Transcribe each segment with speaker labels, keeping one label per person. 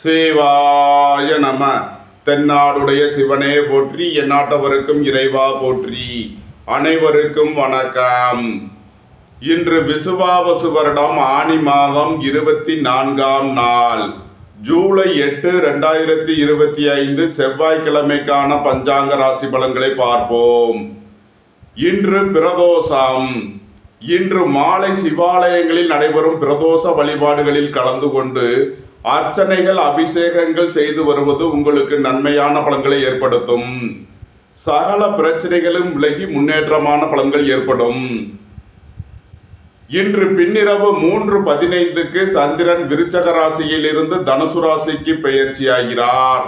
Speaker 1: சிவாய நம. தென்னாடுடைய சிவனே போற்றி, எந்நாட்டவருக்கும் இறைவா போற்றி. அனைவருக்கும் வணக்கம். இன்று விசுவாவசு வருடம் ஆனி மாதம் 24ஆம் நாள், ஜூலை 8, 2025 செவ்வாய்க்கிழமைக்கான பஞ்சாங்க ராசி பலன்களை பார்ப்போம். இன்று பிரதோஷம். இன்று மாலை சிவாலயங்களில் நடைபெறும் பிரதோஷ வழிபாடுகளில் கலந்து கொண்டு அர்ச்சனைகள், அபிஷேகங்கள் செய்து வருவது உங்களுக்கு நன்மையான பலன்களை ஏற்படுத்தும். சகல பிரச்சனைகளும் விலகி முன்னேற்றமான பலன்கள் ஏற்படும். இன்று பின்னிரவு 3:15 சந்திரன் விருச்சக ராசியில் இருந்து தனுசு ராசிக்கு பெயர்ச்சியாகிறார்.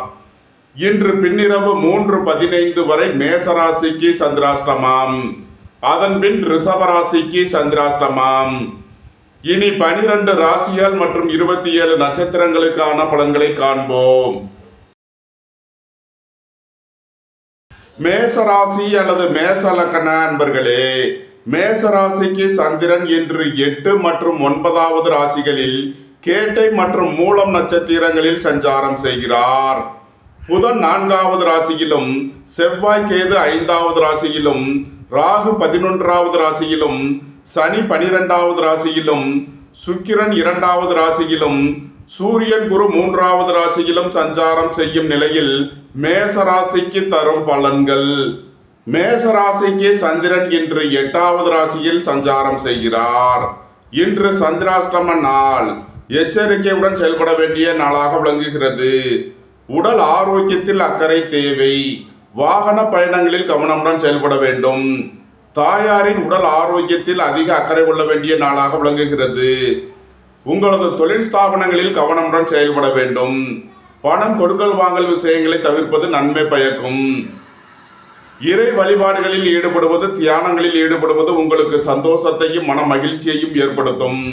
Speaker 1: இன்று பின்னிரவு 3:15 வரை மேச ராசிக்கு சந்திராஷ்டமம், அதன் பின் ரிஷப ராசிக்கு சந்திராஷ்டமம். இனி 12 ராசிகள் மற்றும் 27 நட்சத்திரங்களுக்கான பலன்களை காண்போம். மேச ராசி அல்லது மேச லக்ன அன்பர்களே, மேச ராசிக்கு சந்திரன் இன்று 8 மற்றும் 9வது ராசிகளில் கேட்டை மற்றும் மூலம் நட்சத்திரங்களில் சஞ்சாரம் செய்கிறார். புதன் 4வது ராசியிலும், செவ்வாய் கேது 5வது ராசியிலும், ராகு 11வது ராசியிலும், சனி 12வது ராசியிலும், சுக்கிரன் 2வது ராசியிலும், சூரியன் குரு 3வது ராசியிலும் சஞ்சாரம் செய்யும் நிலையில் மேச ராசிக்கு தரும் பலன்கள். மேச ராசிக்கு சந்திரன் இன்று 8வது ராசியில் சஞ்சாரம் செய்கிறார். இன்று சந்திராஷ்டம நாள். எச்சரிக்கையுடன் செயல்பட வேண்டிய நாளாக விளங்குகிறது. உடல் ஆரோக்கியத்தில் அக்கறை தேவை. வாகன பயணங்களில் கவனமுடன் செயல்பட வேண்டும். தாயாரின் உடல் ஆரோக்கியத்தில் அதிக அக்கறை கொள்ள வேண்டிய நாளாக விளங்குகிறது. உங்களது தொழில் ஸ்தாபனங்களில் கவனமுடன் செயல்பட வேண்டும். பணம் கொடுக்கல் வாங்கல் விஷயங்களை தவிர்ப்பது நன்மை பயக்கும். இறை வழிபாடுகளில் ஈடுபடுவது, தியானங்களில் ஈடுபடுவது உங்களுக்கு சந்தோஷத்தையும் மன மகிழ்ச்சியையும் ஏற்படுத்தும்.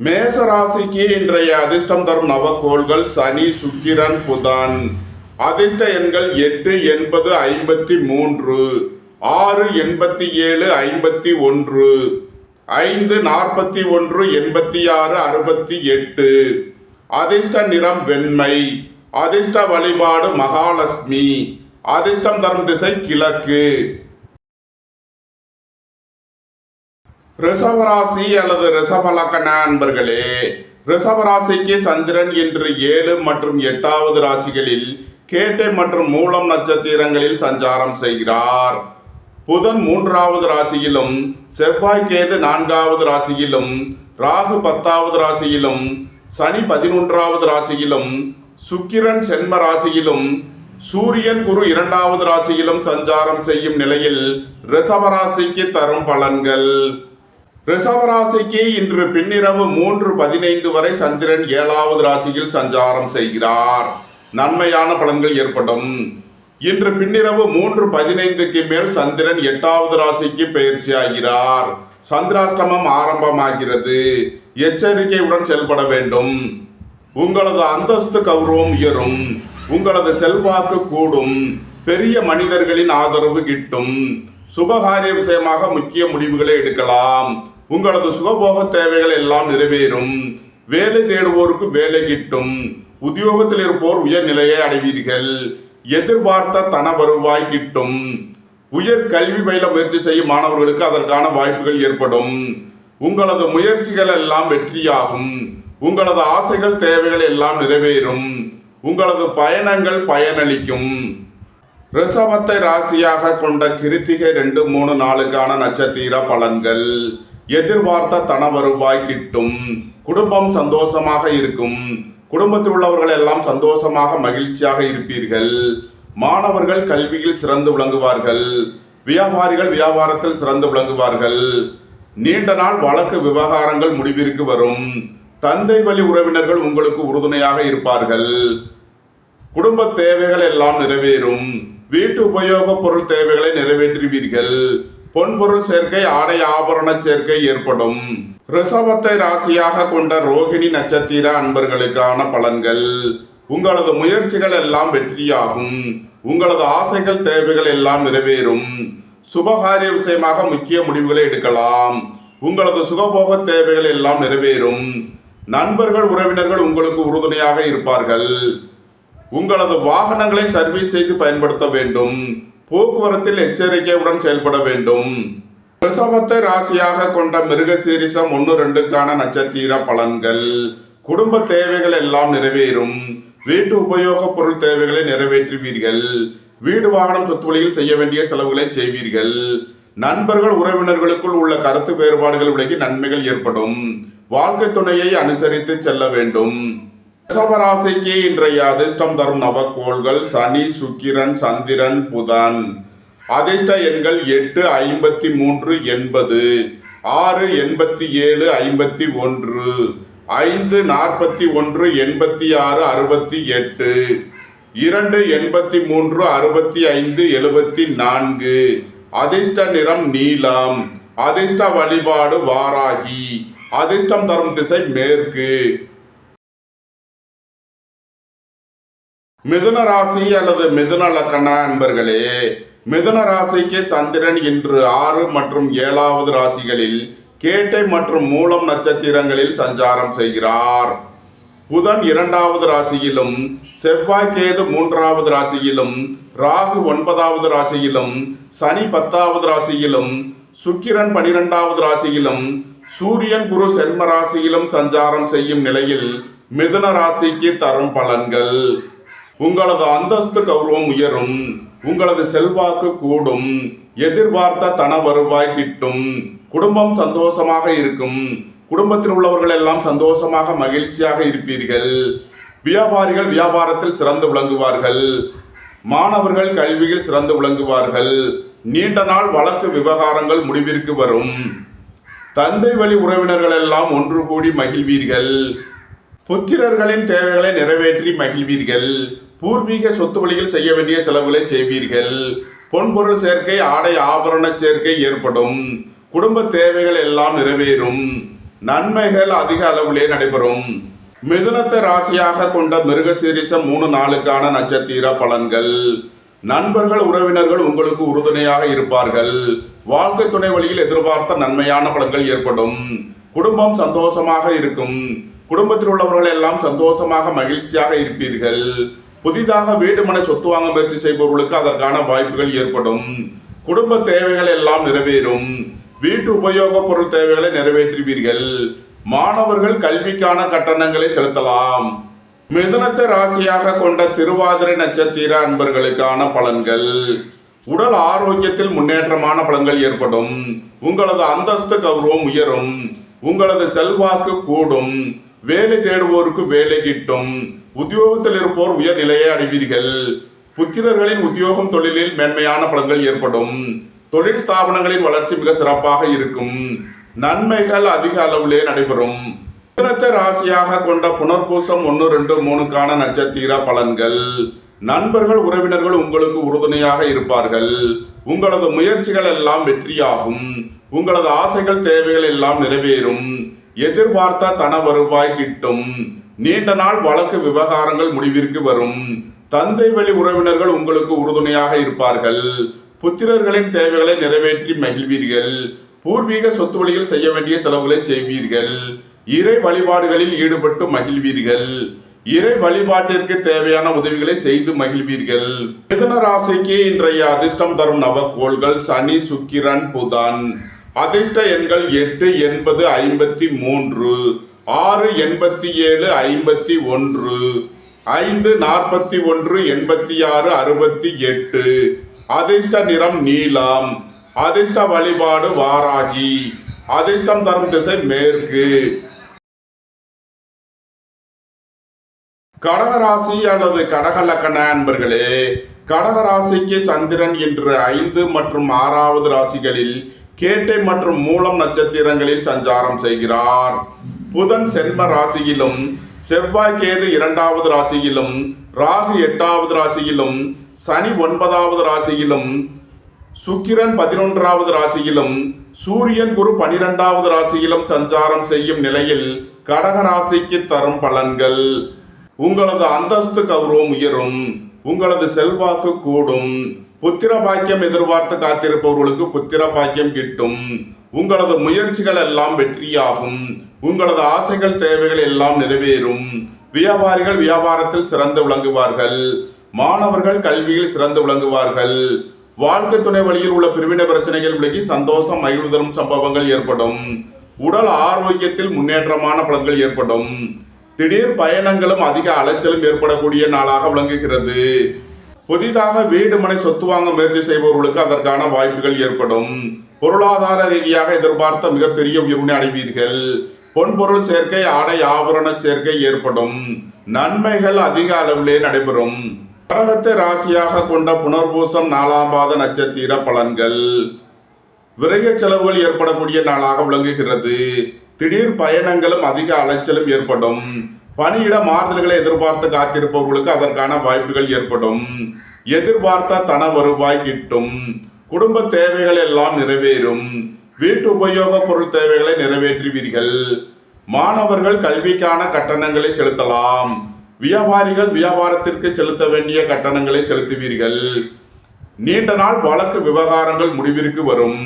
Speaker 1: மேச ராசிக்கு இன்றைய அதிர்ஷ்டம் தரும் நவக்கோள்கள் சனி, சுக்கிரன், புதன். அதிர்ஷ்ட எண்கள் 8, 80, 53, 6, 87, 51, 5, 41, 86, 68. அதிர்ஷ்ட நிறம் வெண்மை. அதிர்ஷ்ட வழிபாடு மகாலட்சுமி. அதிர்ஷ்டம் தரும் திசை கிழக்கு. ரிஷபராசி அல்லது ரிஷப லக்ன அன்பர்களே, ரிஷபராசிக்கு சந்திரன் இன்று 7 மற்றும் 8வது ராசிகளில் கேட்டை மற்றும் மூலம் நட்சத்திரங்களில் சஞ்சாரம் செய்கிறார். புதன் 3வது ராசியிலும், செவ்வாய் கேது 4வது ராசியிலும், ராகு 10வது ராசியிலும், சனி 11வது ராசியிலும், சுக்கிரன் சென்ம ராசியிலும், சூரியன் குரு 2வது ராசியிலும் சஞ்சாரம் செய்யும் நிலையில் ரிஷபராசிக்கு தரும் பலன்கள். ரிஷபராசிக்கு இன்று பின்னிரவு 3:15 வரை சந்திரன் 7வது ராசியில் சஞ்சாரம் செய்கிறார். நன்மையான பலன்கள் ஏற்படும். இன்று பின்னிரவு 3:15க்கு மேல் சந்திரன் 8வது ராசிக்கு பெயர்ச்சியாகிறார். சந்திராஷ்டமம் ஆரம்பமாகிறது. எச்சரிக்கையுடன் செயல்பட வேண்டும். உங்களது அந்தஸ்து கௌரவம் உயரும். உங்களது செல்வாக்கு கூடும். பெரிய மனிதர்களின் ஆதரவு கிட்டும். சுபகாரிய விஷயமாக முக்கிய முடிவுகளை எடுக்கலாம். உங்களது சுகபோக தேவைகள் எல்லாம் நிறைவேறும். வேலை தேடுவோருக்கு வேலை கிட்டும். உத்தியோகத்தில் இருப்போர் உயர்நிலையை அடைவீர்கள். எதிர்பார்த்த தன வருவாய் கிட்டும். உயர் கல்வி பயில முயற்சி செய்யும் மாணவர்களுக்கு அதற்கான வாய்ப்புகள் ஏற்படும். உங்களது முயற்சிகள் எல்லாம் வெற்றியாகும். உங்களது ஆசைகள், தேவைகள் எல்லாம் நிறைவேறும். உங்களது பயணங்கள் பயனளிக்கும். ரிஷபத்தை ராசியாக கொண்ட கிருத்திகை 2, 3 நாளுக்கான நட்சத்திர பலன்கள். எதிர்பார்த்த தன வருவாய் கிட்டும். குடும்பம் சந்தோஷமாக இருக்கும். குடும்பத்தில் உள்ளவர்கள் எல்லாம் சந்தோஷமாக மகிழ்ச்சியாக இருப்பீர்கள். மாணவர்கள் கல்வியில் சிறந்து விளங்குவார்கள். வியாபாரிகள் வியாபாரத்தில் சிறந்து விளங்குவார்கள். நீண்ட நாள் வழக்கு விவகாரங்கள் முடிவிற்கு வரும். தந்தை வழி உறவினர்கள் உங்களுக்கு உறுதுணையாக இருப்பார்கள். குடும்ப தேவைகள் எல்லாம் நிறைவேறும். வீட்டு உபயோக பொருள் தேவைகளை நிறைவேற்றுவீர்கள். பொன்பொருள் சேர்க்கை, ஆடை ஆபரண சேர்க்கை ஏற்படும். ரிஷபத்தை ராசியாக கொண்ட ரோகிணி நட்சத்திர அன்பர்களுக்கான பலன்கள். உங்களது முயற்சிகள் எல்லாம் வெற்றியாகும். உங்களது ஆசைகள், தேவைகள் எல்லாம் நிறைவேறும். சுபகாரிய விஷயமாக முக்கிய முடிவுகளை எடுக்கலாம். உங்களது சுகபோக தேவைகள் எல்லாம் நிறைவேறும். நண்பர்கள் உறவினர்கள் உங்களுக்கு உறுதுணையாக இருப்பார்கள். உங்களது வாகனங்களை சர்வீஸ் செய்து பயன்படுத்த வேண்டும். போக்குவரத்தில் எச்சரிக்கையுடன் செயல்பட வேண்டும். ரிஷபத்தை ராசியாக கொண்ட மிருகசீரிஷம் 1-2க்கான நட்சத்திர பலன்கள். குடும்ப தேவைகள் எல்லாம் நிறைவேறும். வீட்டு உபயோக பொருள் தேவைகளை நிறைவேற்றுவீர்கள். வீடு வாகனம் சொத்து வழியில் செய்ய வேண்டிய செலவுகளை செய்வீர்கள். நண்பர்கள் உறவினர்களுக்குள் உள்ள கருத்து வேறுபாடுகள் விலகி நன்மைகள் ஏற்படும். வாழ்க்கை துணையை அனுசரித்து செல்ல வேண்டும். ரிஷபராசிக்கு இன்றைய அதிர்ஷ்டம் தரும் நவக்கோள்கள் சனி, சுக்கிரன், சந்திரன், புதன். அதிர்ஷ்ட எண்கள் 8, 53, 80, 6, 87, 51, 5, 41, 86, 68, 2, 83, 65, 74. அதிர்ஷ்ட நிறம் நீலம். அதிர்ஷ்ட வழிபாடு வாராகி. அதிர்ஷ்டம் தரும் திசை மேற்கு. மிதுன ராசி அல்லது மிதுன லக்கண அன்பர்களே, மிதுன ராசிக்கு சந்திரன் இன்று 6 மற்றும் 7வது ராசிகளில் கேட்டை மற்றும் மூலம் நட்சத்திரங்களில் சஞ்சாரம் செய்கிறார். புதன் 2வது ராசியிலும், செவ்வாய் கேது 3வது ராசியிலும், ராகு 9வது ராசியிலும், சனி 10வது ராசியிலும், சுக்கிரன் 12வது ராசியிலும், சூரியன் குரு சென்ம ராசியிலும் சஞ்சாரம் செய்யும் நிலையில் மிதுன ராசிக்கு தரும் பலன்கள். உங்களது அந்தஸ்து கௌரவம் உயரும். உங்களது செல்வாக்கு கூடும். எதிர்பார்த்த தன வருவாய் கிட்டும். குடும்பம் சந்தோஷமாக இருக்கும். குடும்பத்தில் உள்ளவர்கள் எல்லாம் சந்தோஷமாக மகிழ்ச்சியாக இருப்பீர்கள். வியாபாரிகள் வியாபாரத்தில் சிறந்து விளங்குவார்கள். மாணவர்கள் கல்வியில் சிறந்து விளங்குவார்கள். நீண்ட நாள் வழக்கு விவகாரங்கள் முடிவிற்கு வரும். தந்தை வழி உறவினர்கள் எல்லாம் ஒன்று கூடி மகிழ்வீர்கள். புத்திரர்களின் தேவைகளை நிறைவேற்றி மகிழ்வீர்கள். பூர்வீக சொத்து வழியில் செய்ய வேண்டிய செலவுகளை செய்வீர்கள். பொன்பொருள் சேர்க்கை, ஆடை ஆபரண சேர்க்கை ஏற்படும். குடும்ப தேவைகள் எல்லாம் நிறைவேறும். நன்மைகள் அதிக அளவிலே நடைபெறும். மிதுனத்தை ராசியாக கொண்ட மிருகசீரிஷம் 3-4க்கான நட்சத்திர பலன்கள். நண்பர்கள் உறவினர்கள் உங்களுக்கு உறுதுணையாக இருப்பார்கள். வாழ்க்கை துணை வழியில் எதிர்பார்த்த நன்மையான பலன்கள் ஏற்படும். குடும்பம் சந்தோஷமாக இருக்கும். குடும்பத்தில் உள்ளவர்கள் எல்லாம் சந்தோஷமாக மகிழ்ச்சியாக இருப்பீர்கள். புதிதாக வீடு மனை சொத்து வாங்க முயற்சி செய்பவர்களுக்கு அதற்கான வாய்ப்புகள் ஏற்படும். குடும்ப தேவைகள் எல்லாம் நிறைவேறும். வீட்டு உபயோக பொருள் தேவைகளை நிறைவேற்றுவீர்கள். மாணவர்கள் கல்விக்கான கட்டணங்களை செலுத்தலாம். மிதுனத்தை ராசியாக கொண்ட திருவாதிரை நட்சத்திர அன்பர்களுக்கான பலன்கள். உடல் ஆரோக்கியத்தில் முன்னேற்றமான பலன்கள் ஏற்படும். உங்களது அந்தஸ்து கௌரவம் உயரும். உங்களது செல்வாக்கு கூடும். வேலை தேடுவோருக்கு வேலை கிட்டும். உத்தியோகத்தில் இருப்போர் உயர்நிலையை அடைவீர்கள். புத்திரர்களின் உத்தியோகம் தொழிலில் மேன்மையான பலன்கள் ஏற்படும். தொழில் ஸ்தாபனங்களின் வளர்ச்சி மிக சிறப்பாக இருக்கும். நன்மைகள் அதிக அளவிலே நடைபெறும். மிதுனத்தை ராசியாக கொண்ட புனர்பூசம் 1-2-3க்கான நட்சத்திர பலன்கள். நண்பர்கள் உறவினர்கள் உங்களுக்கு உறுதுணையாக இருப்பார்கள். உங்களது முயற்சிகள் எல்லாம் வெற்றியாகும். உங்களது ஆசைகள் தேவைகள் எல்லாம் நிறைவேறும். எதிர்பார்த்த தன வருவாய் கிட்டும். நீண்ட நாள் வழக்கு விவகாரங்கள் முடிவிற்கு வரும். தந்தை வழி உறவினர்கள் உங்களுக்கு உறுதுணையாக இருப்பார்கள். புத்திரர்களின் தேவைகளை நிறைவேற்றி மகிழ்வீர்கள். பூர்வீக சொத்து வழியில் செய்ய வேண்டிய செலவுகளை செய்வீர்கள். இறை வழிபாடுகளில் ஈடுபட்டு மகிழ்வீர்கள். இறை வழிபாட்டிற்கு தேவையான உதவிகளை செய்து மகிழ்வீர்கள். மிதுன ராசிக்கு இன்றைய அதிர்ஷ்டம் தரும் நவக்கோள்கள் சனி, சுக்கிரன், புதன். அதிர்ஷ்ட எண்கள் 8, 80, 53, 6, 87, 51, 5, 41, 86, 68. அதிர்ஷ்ட நிறம் நீலம். அதிர்ஷ்ட வழிபாடு வாராகி. அதிர்ஷ்டம் தரும் திசை மேற்கு. கடகராசி அல்லது கடக லக்கண அன்பர்களே, கடகராசிக்கு சந்திரன் இன்று 5 மற்றும் 6வது ராசிகளில் கேட்டை மற்றும் மூலம் நட்சத்திரங்களில் சஞ்சாரம் செய்கிறார். புதன் சென்ம ராசியிலும், செவ்வாய் கேது 2வது ராசியிலும், ராகு 8வது ராசியிலும், சனி 9வது ராசியிலும், சுக்கிரன் 11வது ராசியிலும், சூரியன் குரு 12வது ராசியிலும் சஞ்சாரம் செய்யும் நிலையில் கடகராசிக்கு தரும் பலன்கள். உங்களது அந்தஸ்து கௌரவம் உயரும். உங்களது செல்வாக்கு கூடும். புத்திர பாக்கியம் எதிர்பார்த்து காத்திருப்பவர்களுக்கு புத்திர பாக்கியம் கிட்டும். உங்களது முயற்சிகள் எல்லாம் வெற்றியாகும். உங்களது ஆசைகள் தேவைகள் எல்லாம் நிறைவேறும். வியாபாரிகள் வியாபாரத்தில் சிறந்து விளங்குவார்கள். மாணவர்கள் கல்வியில் சிறந்து விளங்குவார்கள். வாழ்க்கை துணை வழியில் உள்ள பிரிவினை பிரச்சனைகள் விலகி சந்தோஷம் மகிழ்வு தரும் சம்பவங்கள் ஏற்படும். உடல் ஆரோக்கியத்தில் முன்னேற்றமான பலன்கள் ஏற்படும். திடீர் பயணங்களும் அதிக அலைச்சலும் ஏற்படக்கூடிய நாளாக விளங்குகிறது. புதிதாக வீடு மனை சொத்து வாங்க முயற்சி செய்பவர்களுக்கு அதற்கான வாய்ப்புகள் ஏற்படும். பொருளாதார ரீதியாக எதிர்பார்த்த மிகப்பெரிய உயர்வினை அடைவீர்கள். பொன்பொருள் சேர்க்கை ஆடை ஆபரண சேர்க்கை ஏற்படும். நன்மைகள் அதிக அளவிலே நடைபெறும். கடகத்தை ராசியாக கொண்ட புனர்பூசம் 4ஆம் பாத நட்சத்திர பலன்கள். விரய செலவுகள் ஏற்படக்கூடிய நாளாக விளங்குகிறது. திடீர் பயணங்களும் அதிக அலைச்சலும் ஏற்படும். பணியிட மாறுதல்களை எதிர்பார்த்து காத்திருப்பவர்களுக்கு அதற்கான வாய்ப்புகள் ஏற்படும். எதிர்பார்த்த தன வருவாய் கிட்டும். குடும்ப தேவைகள் எல்லாம் நிறைவேறும். வீட்டு உபயோக பொருள் தேவைகளை நிறைவேற்றுவீர்கள். மாணவர்கள் கல்விக்கான கட்டணங்களை செலுத்தலாம். வியாபாரிகள் வியாபாரத்திற்கு செலுத்த வேண்டிய கட்டணங்களை செலுத்துவீர்கள். நீண்ட நாள் வழக்கு விவகாரங்கள் முடிவிற்கு வரும்.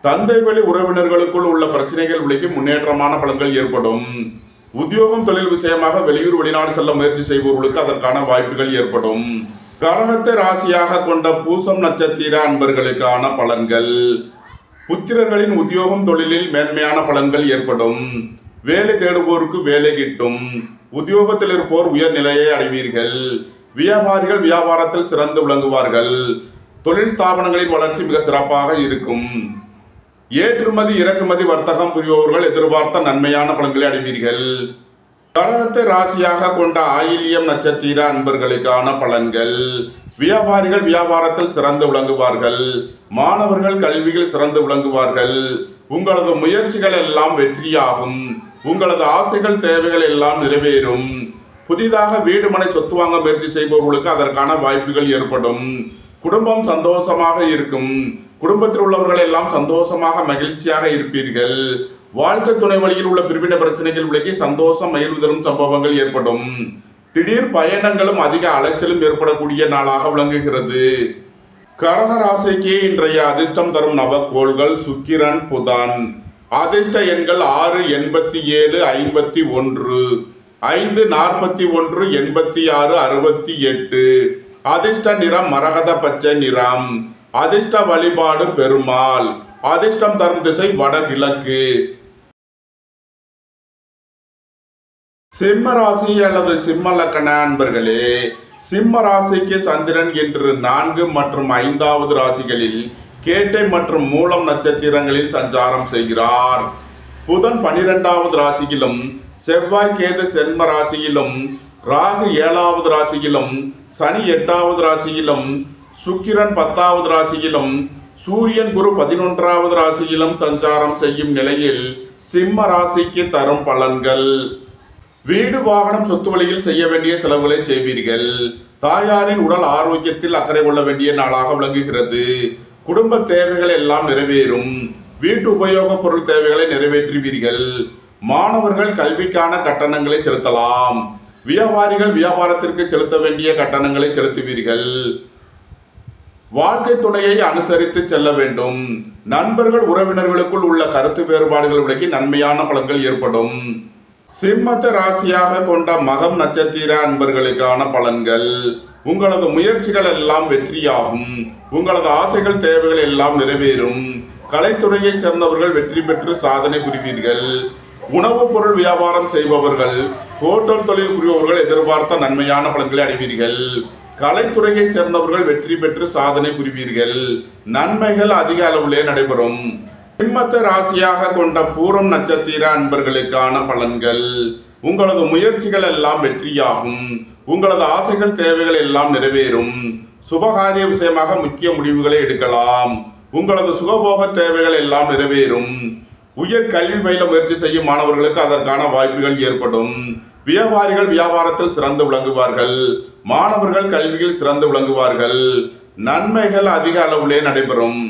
Speaker 1: தந்தை வழி உறவினர்களுக்குள் உள்ள பிரச்சனைகள் விலகி முன்னேற்றமான பலன்கள் ஏற்படும். உத்தியோகம் தொழில் விஷயமாக வெளியூர் வெளிநாடு செல்ல முயற்சி செய்பவர்களுக்கு அதற்கான வாய்ப்புகள் ஏற்படும். கடகத்தை ராசியாக கொண்ட பூசம் நட்சத்திர அன்பர்களுக்கான பலன்கள். புத்திரர்களின் உத்தியோகம் தொழிலில் மேன்மையான பலன்கள் ஏற்படும். வேலை தேடுவோருக்கு வேலை கிட்டும். உத்தியோகத்தில் இருப்போர் உயர்நிலையை அடைவீர்கள். வியாபாரிகள் வியாபாரத்தில் சிறந்து விளங்குவார்கள். தொழில் ஸ்தாபனங்களின் வளர்ச்சி மிக சிறப்பாக இருக்கும். ஏற்றுமதி இறக்குமதி வர்த்தகம் புரிபவர்கள் எதிர்பார்த்த நன்மையான பலன்களை அடைவீர்கள். கடகத்தை ராசியாக கொண்ட ஆயில்யம் நட்சத்திர அன்பர்களுக்கான பலன்கள். வியாபாரிகள் வியாபாரத்தில் சிறந்து விளங்குவார்கள். மாணவர்கள் கல்வியில் சிறந்து விளங்குவார்கள். உங்களது முயற்சிகள் எல்லாம் வெற்றியாகும். உங்களது ஆசைகள் தேவைகள் எல்லாம் நிறைவேறும். புதிதாக வீடு மனை சொத்து வாங்க முயற்சி செய்பவர்களுக்கு அதற்கான வாய்ப்புகள் ஏற்படும். குடும்பம் சந்தோஷமாக இருக்கும். குடும்பத்தில் உள்ளவர்கள் எல்லாம் சந்தோஷமாக மகிழ்ச்சியாக இருப்பீர்கள். வாழ்க்கை துணை வழியில் உள்ள பிரிவினை பிரச்சனைகள் விலகி சந்தோஷம் மகிழ்வு தரும் சம்பவங்கள் ஏற்படும். திடீர் பயணங்களும் அதிக அலைச்சலும் ஏற்படக்கூடிய நாளாக விளங்குகிறது. கடக ராசிக்கு இன்றைய அதிர்ஷ்டம் தரும் நவக்கோள்கள் சுக்கிரன் புதன். அதிர்ஷ்ட எண்கள் 6, 87, 51, 5, 41, 86, 68. அதிர்ஷ்ட நிறம் மரகத பச்சை நிறம். அதிர்ஷ்ட வழிபாடு பெருமாள். அதிர்ஷ்டம் தரும் திசை வடகிழக்கு. சிம்ம ராசி அல்லது சிம்ம லக்கண அன்பர்களே, சிம்ம ராசிக்கு சந்திரன் இன்று 4 மற்றும் 5வது ராசிகளில் கேட்டை மற்றும் மூலம் நட்சத்திரங்களில் சஞ்சாரம் செய்கிறார். புதன் 12வது ராசியிலும், செவ்வாய் கேது சென்ம ராசியிலும், ராகு 7வது ராசியிலும், சனி 8வது ராசியிலும், சுக்கிரன் 10வது ராசியிலும், சூரியன் குரு 11வது ராசியிலும் சஞ்சாரம் செய்யும் நிலையில் சிம்ம ராசிக்கு தரும் பலன்கள். வீடு வாகனம் சொத்து வழியில் செய்ய வேண்டிய செலவுகளை செய்வீர்கள். தாயாரின் உடல் ஆரோக்கியத்தில் அக்கறை கொள்ள வேண்டிய நாளாக விளங்குகிறது. குடும்ப தேவைகள் எல்லாம் நிறைவேறும். வீட்டு உபயோக பொருள் தேவைகளை நிறைவேற்றுவீர்கள். மாணவர்கள் கல்விக்கான கட்டணங்களை செலுத்தலாம். வியாபாரிகள் வியாபாரத்திற்கு செலுத்த வேண்டிய கட்டணங்களை செலுத்துவீர்கள். வாழ்க்கை துணையை அனுசரித்து செல்ல வேண்டும். நண்பர்கள் உறவினர்களுக்குள் உள்ள கருத்து வேறுபாடுகள் விலகி நன்மையான பலன்கள் ஏற்படும். சிம்மத்தை ராசியாக கொண்ட மகம் நட்சத்திர அன்பர்களுக்கான பலன்கள். உங்களது முயற்சிகள் எல்லாம் வெற்றியாகும். உங்களது ஆசைகள் தேவைகள் எல்லாம் நிறைவேறும். கலைத்துறையை சேர்ந்தவர்கள் வெற்றி பெற்று சாதனை புரிவீர்கள். உணவுப் பொருள் வியாபாரம் செய்பவர்கள், ஹோட்டல் தொழில் புரிபவர்கள் எதிர்பார்த்த நன்மையான பலன்களை அடைவீர்கள். கலைத்துறையை சேர்ந்தவர்கள் வெற்றி பெற்று சாதனை புரிவீர்கள். நன்மைகள் அதிக அளவிலே நடைபெறும். சிம்மத்தை ராசியாக கொண்ட பூரம் நட்சத்திர அன்பர்களுக்கான பலன்கள். உங்களது முயற்சிகள் எல்லாம் வெற்றியாகும். உங்களது ஆசைகள் தேவைகள் எல்லாம் நிறைவேறும். சுபகாரிய விஷயமாக முக்கிய முடிவுகளை எடுக்கலாம். உங்களது சுகபோக தேவைகள் எல்லாம் நிறைவேறும். உயர் கல்வி பயில முயற்சி செய்யும் மாணவர்களுக்கு அதற்கான வாய்ப்புகள் ஏற்படும். வியாபாரிகள் வியாபாரத்தில் சிறந்து விளங்குவார்கள். மாணவர்கள் கல்வியில் சிறந்து விளங்குவார்கள். நன்மைகள் அதிக அளவிலே நடைபெறும்.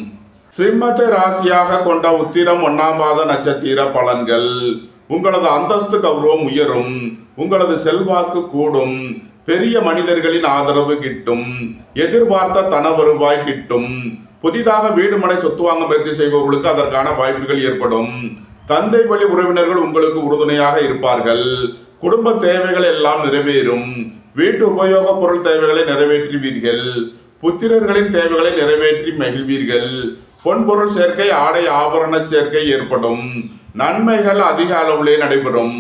Speaker 1: சிம்மத்தை ராசியாக கொண்ட உத்திரம் 1ஆம் பாத நட்சத்திர பலன்கள். உங்களது அந்தஸ்து கௌரவம் உயரும். உங்களது செல்வாக்கு கூடும். பெரிய மனிதர்களின் ஆதரவு கிட்டும். எதிர்பார்த்த தன வருவாய் கிட்டும். புதிதாக வீடு மனை சொத்து வாங்க முயற்சி செய்பவர்களுக்கு அதற்கான வாய்ப்புகள் ஏற்படும். தந்தை வழி உறவினர்கள் உங்களுக்கு உறுதுணையாக இருப்பார்கள். குடும்ப தேவைகள் எல்லாம் நிறைவேறும். வீட்டு உபயோக பொருள் தேவைகளை நிறைவேற்றுவீர்கள். புத்திரர்களின் தேவைகளை நிறைவேற்றி மகிழ்வீர்கள். பொன்பொருள் சேர்க்கை, ஆடை ஆபரண சேர்க்கை ஏற்படும். நன்மைகள் அதிக அளவிலே நடைபெறும்.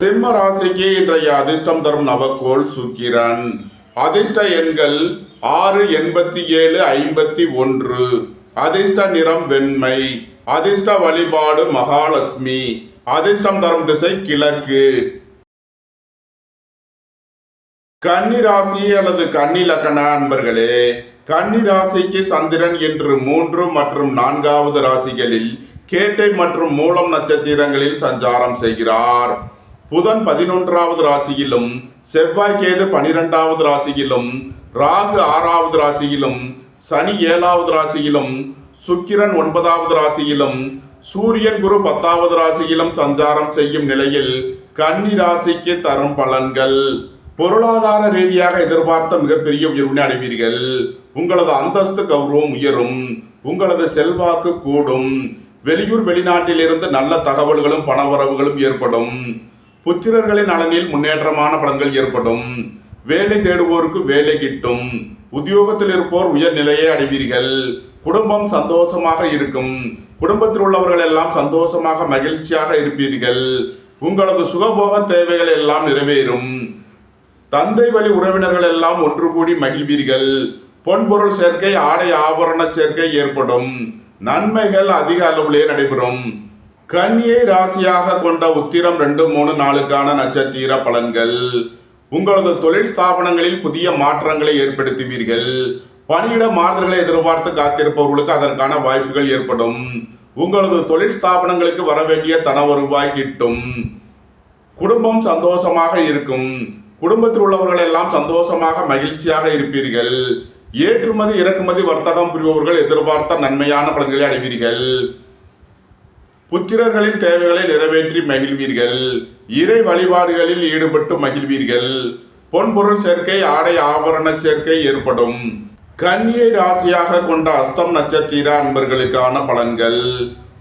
Speaker 1: சிம்ம ராசிக்கு இன்றைய அதிர்ஷ்டம் தரும் நவக்கோள் சுக்கிரன். அதிர்ஷ்ட எண்கள் 6, 87, 51. அதிர்ஷ்ட நிறம் வெண்மை. அதிர்ஷ்ட வழிபாடு மகாலட்சுமி. அதிர்ஷ்டம் தரும் திசை கிழக்கு. கன்னி ராசி அல்லது கன்னி லக்ன அன்பர்களே, கன்னி ராசிக்கு சந்திரன் இன்று 3 மற்றும் 4வது ராசிகளில் கேட்டை மற்றும் மூலம் நட்சத்திரங்களில் சஞ்சாரம் செய்கிறார். புதன் 11வது ராசியிலும், செவ்வாய் கேது 12வது ராசியிலும், ராகு 6வது ராசியிலும், சனி 7வது ராசியிலும், சுக்கிரன் 9வது ராசியிலும், சூரியன் குரு 10வது ராசியிலும் சஞ்சாரம் செய்யும் நிலையில் கன்னி ராசிக்கு தரும் பலன்கள். பொருளாதார ரீதியாக எதிர்பார்த்த மிகப்பெரிய உயர்வினை அடைவீர்கள். உங்களது அந்தஸ்து கௌரவம் உயரும். உங்களது செல்வாக்கு கூடும். வெளியூர் வெளிநாட்டிலிருந்து நல்ல தகவல்களும் பணவரவுகளும் ஏற்படும். புத்திரர்களின் நலனில் முன்னேற்றமான பலன்கள் ஏற்படும். வேலை தேடுவோருக்கு வேலை கிட்டும். உத்தியோகத்தில் இருப்போர் உயர்நிலையை அடைவீர்கள். குடும்பம் சந்தோஷமாக இருக்கும். குடும்பத்தில் உள்ளவர்கள் எல்லாம் சந்தோஷமாக மகிழ்ச்சியாக இருப்பீர்கள். உங்களது சுகபோக தேவைகள் எல்லாம் நிறைவேறும். தந்தை வழி உறவினர்கள் எல்லாம் ஒன்று கூடி மகிழ்வீர்கள். பொன்பொருள் சேர்க்கை, ஆடை ஆபரண சேர்க்கை ஏற்படும். நன்மைகள் அதிக அளவிலே நடைபெறும். கன்னியை ராசியாக கொண்ட உத்திரம் 2, 3, 4க்கான நட்சத்திர பலன்கள். உங்களது தொழில் ஸ்தாபனங்களில் புதிய மாற்றங்களை ஏற்படுத்துவீர்கள். பணியிட மாறுதல்களை எதிர்பார்த்து காத்திருப்பவர்களுக்கு அதற்கான வாய்ப்புகள் ஏற்படும். உங்களது தொழில் ஸ்தாபனங்களுக்கு வர வேண்டிய தன வருவாய் கிட்டும். குடும்பம் சந்தோஷமாக இருக்கும். குடும்பத்தில் உள்ளவர்கள் எல்லாம் சந்தோஷமாக மகிழ்ச்சியாக இருப்பீர்கள். ஏற்றுமதி இறக்குமதி வர்த்தகம் புரிபவர்கள் எதிர்பார்த்த நன்மையான பலன்களை அடைவீர்கள். புத்திரர்களின் தேவைகளை நிறைவேற்றி மகிழ்வீர்கள். இறை வழிபாடுகளில் ஈடுபட்டு மகிழ்வீர்கள். பொன்பொருள் சேர்க்கை, ஆடை ஆபரண சேர்க்கை ஏற்படும். கன்னியை ராசியாக கொண்ட அஸ்தம் நட்சத்திர அன்பர்களுக்கான பலன்கள்.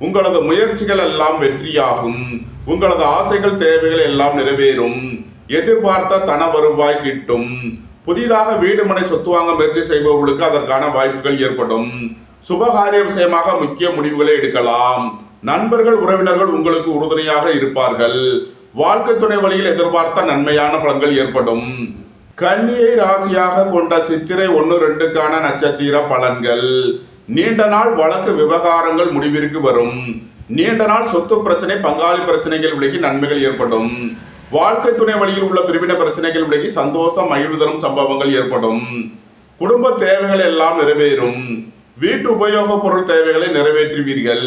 Speaker 1: உங்களது முயற்சிகள் எல்லாம் வெற்றியாகும். உங்களது ஆசைகள் தேவைகள் எல்லாம் நிறைவேறும். எதிர்பார்த்த தன வருவாய் கிட்டும். புதிதாக வீடு மனை சொத்து வாங்க முயற்சி செய்பவர்களுக்கு அதற்கான வாய்ப்புகள் ஏற்படும். சுபகாரிய விஷயமாக முக்கிய முடிவுகளை எடுக்கலாம். நண்பர்கள் உறவினர்கள் உங்களுக்கு உறுதுணையாக இருப்பார்கள். வாழ்க்கை துணை வழியில் எதிர்பார்த்த நன்மையான பலன்கள் ஏற்படும். கன்னியை ராசியாக கொண்ட சித்திரை 1, 2க்கான நட்சத்திர பலன்கள். நீண்ட நாள் வழக்கு விவகாரங்கள் முடிவிற்கு வரும். நீண்ட நாள் சொத்து பிரச்சனை, பங்காளி பிரச்சனைகள் விலகி நன்மைகள் ஏற்படும். வாழ்க்கை துணை வழியில் உள்ள பிரிவினை பிரச்சனைகள் விலகி சந்தோஷம் மகிழ்வு தரும் சம்பவங்கள் ஏற்படும். குடும்ப தேவைகள் எல்லாம் நிறைவேறும். வீட்டு உபயோக பொருள் தேவைகளை நிறைவேற்றுவீர்கள்.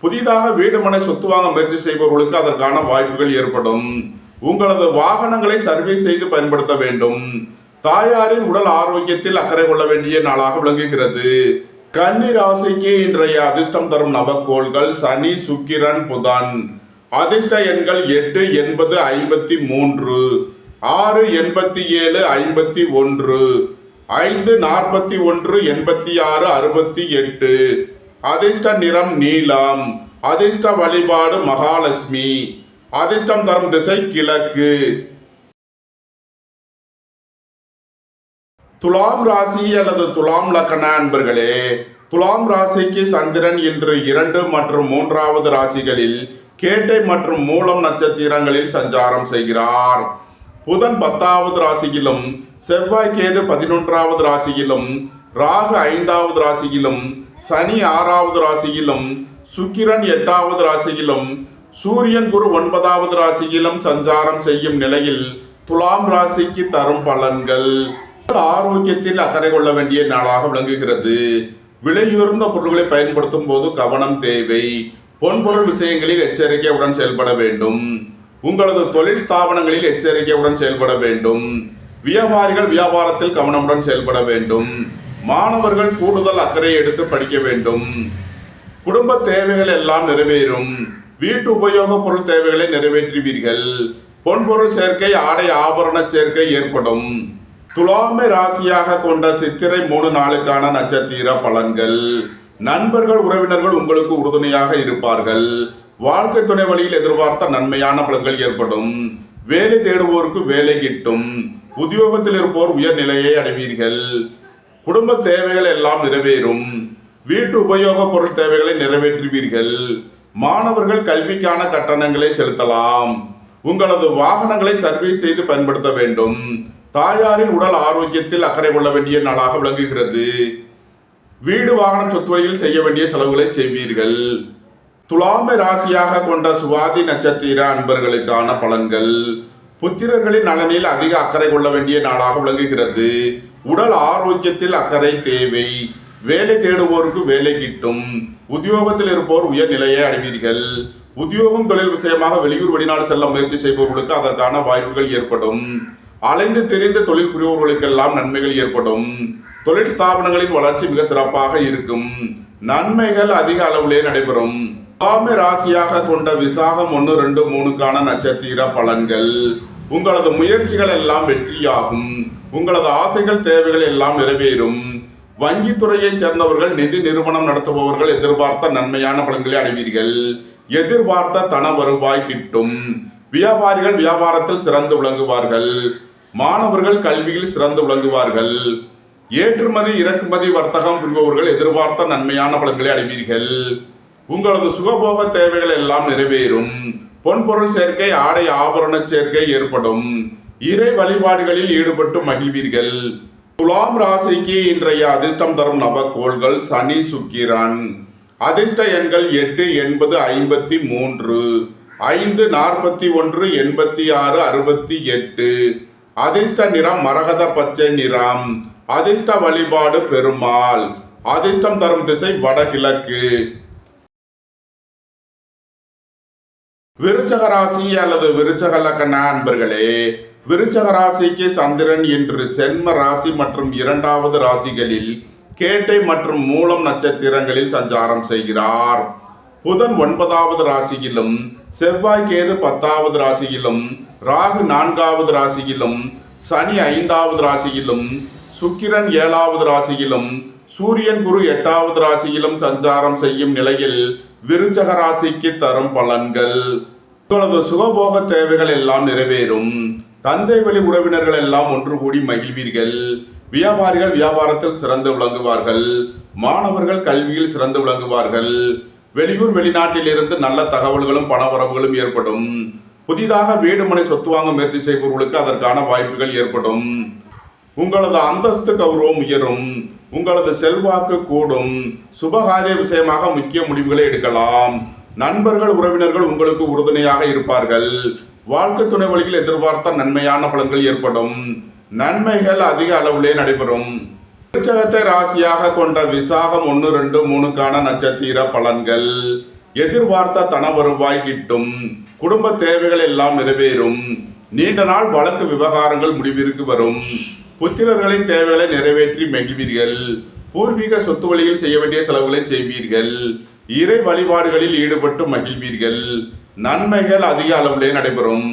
Speaker 1: புதிதாக வீடு மனை சொத்து வாங்க முயற்சி செய்பவர்களுக்கு அதற்கான வாய்ப்புகள் ஏற்படும். உங்களது வாகனங்களை சர்வீஸ் செய்து பயன்படுத்த வேண்டும். தாயாரின் உடல் ஆரோக்கியத்தில் அக்கறை கொள்ள வேண்டிய நாளாக விளங்குகிறது. கன்னி ராசிக்கு இன்றைய அதிர்ஷ்டம் தரும் நவக்கோள்கள் சனி, சுக்கிரன், புதன். அதிர்ஷ்ட எண்கள் 8, 80, 53, 6, 87, 51, 5, 41, 86, 68. அதிர்ஷ்ட நிறம் நீலம். அதிர்ஷ்ட வழிபாடு மகாலட்சுமி. அதிர்ஷ்டம் தரும் திசை கிழக்கு. துலாம் ராசி அல்லது துலாம் லக்ன அன்பர்களே, துலாம் ராசிக்கு சந்திரன் இன்று 2 மற்றும் 3வது ராசிகளில் கேட்டை மற்றும் மூலம் நட்சத்திரங்களில் சஞ்சாரம் செய்கிறார். புதன் 10வது ராசியிலும், செவ்வாய் கேது 11வது ராசியிலும், ராகு 5வது ராசியிலும், சனி 6வது ராசியிலும், சுக்கிரன் 8வது ராசியிலும், சூரியன் குரு 9வது ராசியிலும் சஞ்சாரம் செய்யும் நிலையில் துலாம் ராசிக்கு தரும் பலன்கள். ஆரோக்கியத்தில் அக்கறை கொள்ள வேண்டிய நாளாக விளங்குகிறது. விலையுயர்ந்த பொருட்களை பயன்படுத்தும் போது கவனம் தேவை. பொன்பொருள் விஷயங்களில் எச்சரிக்கையுடன் செயல்பட வேண்டும். உங்களது தொழில் ஸ்தாபனங்களில் எச்சரிக்கையுடன் செயல்பட வேண்டும். வியாபாரிகள் வியாபாரத்தில் கவனமுடன் செயல்பட வேண்டும். மாணவர்கள் கூடுதல் அக்கறை எடுத்து படிக்க வேண்டும். குடும்ப தேவைகள் எல்லாம் நிறைவேறும். வீட்டு உபயோக பொருள் தேவைகளை நிறைவேற்றுவீர்கள். பொன்பொருள் சேர்க்கை, ஆடை ஆபரண சேர்க்கை ஏற்படும். துலாமை ராசியாக கொண்ட சித்திரை 3 நாளுக்கான நட்சத்திர பலன்கள். நண்பர்கள் உறவினர்கள் உங்களுக்கு உறுதுணையாக இருப்பார்கள். வாழ்க்கை துணை வழியில் எதிர்பார்த்த நன்மையான பலன்கள் ஏற்படும். வேலை தேடுவோருக்கு வேலை கிட்டும். உத்தியோகத்தில் இருப்போர் உயர்நிலையை அடைவீர்கள். குடும்ப தேவைகள் எல்லாம் நிறைவேறும். வீட்டு உபயோக பொருள் தேவைகளை நிறைவேற்றுவீர்கள். மாணவர்கள் கல்விக்கான கட்டணங்களை செலுத்தலாம். உங்களது வாகனங்களை சர்வீஸ் செய்து பயன்படுத்த வேண்டும். தாயாரின் உடல் ஆரோக்கியத்தில் அக்கறை கொள்ள வேண்டிய நாளாக விளங்குகிறது. வீடு வாகனம் சொத்து வழியில் செய்ய வேண்டிய செலவுகளை செய்வீர்கள். துலாமை ராசியாக கொண்ட சுவாதி நட்சத்திர அன்பர்களுக்கான பலன்கள். புத்திரர்களின் நலனில் அதிக அக்கறை கொள்ள வேண்டிய நாளாக விளங்குகிறது. உடல் ஆரோக்கியத்தில் அக்கறை தேவை. வேலை தேடுவோருக்கு வேலை கிட்டும். உத்தியோகத்தில் இருப்போர் உயர்நிலையை அடைவீர்கள். உத்தியோகம் தொழில் விஷயமாக வெளியூர் வெளிநாடு செல்ல முயற்சி செய்பவர்களுக்கு அதற்கான வாய்ப்புகள் ஏற்படும். அலைந்து தெரிந்த தொழில் புரிபவர்களுக்கெல்லாம் நன்மைகள் ஏற்படும். தொழில் ஸ்தாபனங்களின் வளர்ச்சி மிக சிறப்பாக இருக்கும். நன்மைகள் அதிக அளவிலே நடைபெறும். துலாமை ராசியாக கொண்ட விசாகம் 1, 2, 3க்கான நட்சத்திர பலன்கள். உங்களது முயற்சிகள் எல்லாம் வெற்றியாகும். உங்களது ஆசைகள் தேவைகள் எல்லாம் நிறைவேறும். வங்கித்துறையைச் சேர்ந்தவர்கள், நிதி நிறுவனம் நடத்துபவர்கள் எதிர்பார்த்த நன்மையான பலன்களை அடைவீர்கள். எதிர்பார்த்த தன வருவாய் கிட்டும். வியாபாரிகள் வியாபாரத்தில் சிறந்து விளங்குவார்கள். மாணவர்கள் கல்வியில் சிறந்து விளங்குவார்கள். ஏற்றுமதி இறக்குமதி வர்த்தகம் புரிபவர்கள் எதிர்பார்த்த நன்மையான பலன்களை அடைவீர்கள். உங்களது சுகபோக தேவைகள் எல்லாம் நிறைவேறும். பொன்பொருள் சேர்க்கை, ஆடை ஆபரண சேர்க்கை ஏற்படும். இறை வழிபாடுகளில் ஈடுபட்டு மகிழ்வீர்கள். துலாம் ராசிக்கு இன்றைய அதிர்ஷ்டம் தரும் நவக்கோள்கள் சனி, சுக்கிரன். அதிர்ஷ்ட எண்கள் 8, 80, 53, 5, 41, 86, 68. அதிர்ஷ்ட நிறம் மரகத பச்சை நிறம். அதிர்ஷ்ட வழிபாடு பெருமாள். அதிர்ஷ்டம் தரும் திசை வடகிழக்கு. விருச்சக ராசி அல்லது விருச்சக லக்ன அன்பர்களே, விருச்சக ராசிக்கு சந்திரன் இன்று சென்ம ராசி மற்றும் 2வது ராசிகளில் கேட்டை மற்றும் மூலம் நட்சத்திரங்களில் சஞ்சாரம் செய்கிறார். புதன் 9வது ராசியிலும், செவ்வாய் கேது 10வது ராசியிலும், ராகு 4வது ராசியிலும், சனி 5வது ராசியிலும், சுக்கிரன் 7வது ராசியிலும், சூரியன் குரு 8வது ராசியிலும் சஞ்சாரம் செய்யும் நிலையில் விருச்சக ராசிக்கு தரும் பலன்கள். உங்களது சுகபோக தேவைகள் எல்லாம் நிறைவேறும். தந்தை வழி உறவினர்கள் எல்லாம் ஒன்று கூடி மகிழ்வீர்கள். வியாபாரிகள் வியாபாரத்தில் சிறந்து விளங்குவார்கள். மாணவர்கள் கல்வியில் சிறந்து விளங்குவார்கள். வெளியூர் வெளிநாட்டில் இருந்து நல்ல தகவல்களும் பணவரவுகளும் ஏற்படும். புதிதாக வீடு மனை சொத்து வாங்க முயற்சி செய்பவர்களுக்கு அதற்கான வாய்ப்புகள் ஏற்படும். உங்களது அந்தஸ்து கௌரவம் உயரும். உங்களது செல்வாக்கு கூடும். சுபகாரிய விஷயமாக முக்கிய முடிவுகளை எடுக்கலாம். நண்பர்கள் உறவினர்கள் உங்களுக்கு உறுதுணையாக இருப்பார்கள். வாழ்க்கை துணை வழியில் எதிர்பார்த்த நன்மையான பலன்கள் ஏற்படும். நன்மைகள் அதிக அளவிலே நடைபெறும். விருச்சகத்தை ராசியாக கொண்ட விசாகம் 1, 2, 3க்கான நட்சத்திர பலன்கள். எதிர்பார்த்த தன வருவாய் கிட்டும். குடும்ப தேவைகள் எல்லாம் நிறைவேறும். நீண்ட நாள் வழக்கு விவகாரங்கள் முடிவிற்கு வரும். புத்திரர்களின் தேவைகளை நிறைவேற்றி மகிழ்வீர்கள். பூர்வீக சொத்து வழியில் செய்ய வேண்டிய செலவுகளை செய்வீர்கள். இறை வழிபாடுகளில் ஈடுபட்டு மகிழ்வீர்கள். நன்மைகள் அதிக அளவிலே நடைபெறும்.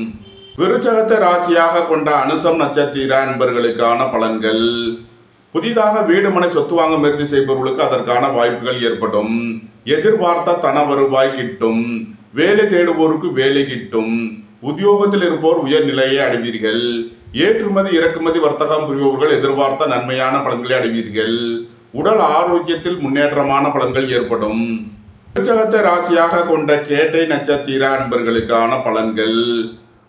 Speaker 1: விருச்சகத்தை ராசியாக கொண்ட அனுசம் நட்சத்திர அன்பர்களுக்கான பலன்கள். புதிதாக வீடு மனை சொத்து வாங்க முயற்சி செய்பவர்களுக்கு அதற்கான வாய்ப்புகள் ஏற்படும். எதிர்பார்த்த தன வருவாய் கிட்டும். வேலை தேடுவோருக்கு வேலை கிட்டும். உத்தியோகத்தில் இருப்போர் உயர்நிலையை அடைவீர்கள். ஏற்றுமதி இறக்குமதி வர்த்தகம் புரிபவர்கள் எதிர்பார்த்த நன்மையான பலன்களை அடைவீர்கள். உடல் ஆரோக்கியத்தில் முன்னேற்றமான பலன்கள் ஏற்படும். விருச்சகத்தை ராசியாக கொண்ட கேட்டை நட்சத்திர அன்பர்களுக்கான பலன்கள்.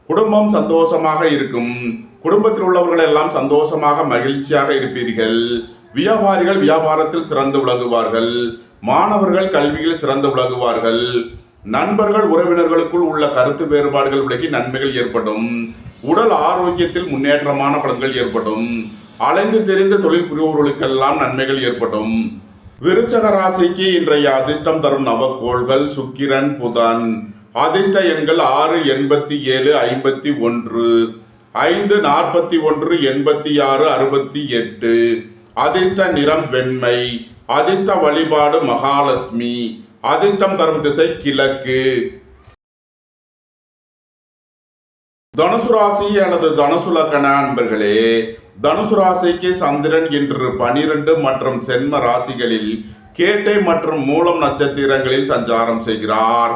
Speaker 1: குடும்பம் சந்தோஷமாக இருக்கும். குடும்பத்தில் உள்ளவர்கள் எல்லாம் சந்தோஷமாக மகிழ்ச்சியாக இருப்பீர்கள். வியாபாரிகள் வியாபாரத்தில் சிறந்து விளங்குவார்கள். மாணவர்கள் கல்வியில் சிறந்து விளங்குவார்கள். நண்பர்கள் உறவினர்களுக்குள் உள்ள கருத்து வேறுபாடுகள் விலகி நன்மைகள் ஏற்படும். உடல் ஆரோக்கியத்தில் முன்னேற்றமான பலன்கள் ஏற்படும். அலைந்து தெரிந்த தொழில் புரிபவர்களுக்கெல்லாம் நன்மைகள் ஏற்படும். விருச்சக ராசிக்கு இன்றைய அதிர்ஷ்டம் தரும் நவக்கோள்கள் சுக்கிரன், புதன். அதிர்ஷ்ட எண்கள் 6, 87, 51, 5, 41, 86, 68. அதிர்ஷ்ட நிறம் வெண்மை. அதிர்ஷ்ட வழிபாடு மகாலட்சுமி. அதிர்ஷ்டம் தரும் திசை கிழக்கு. தனுசு ராசி அல்லது தனுசு லக்ன அன்பர்களே, தனுசு ராசிக்கு சந்திரன் இன்று 12 மற்றும் சென்ம ராசிகளில் கேட்டை மற்றும் மூலம் நட்சத்திரங்களில் சஞ்சாரம் செய்கிறார்.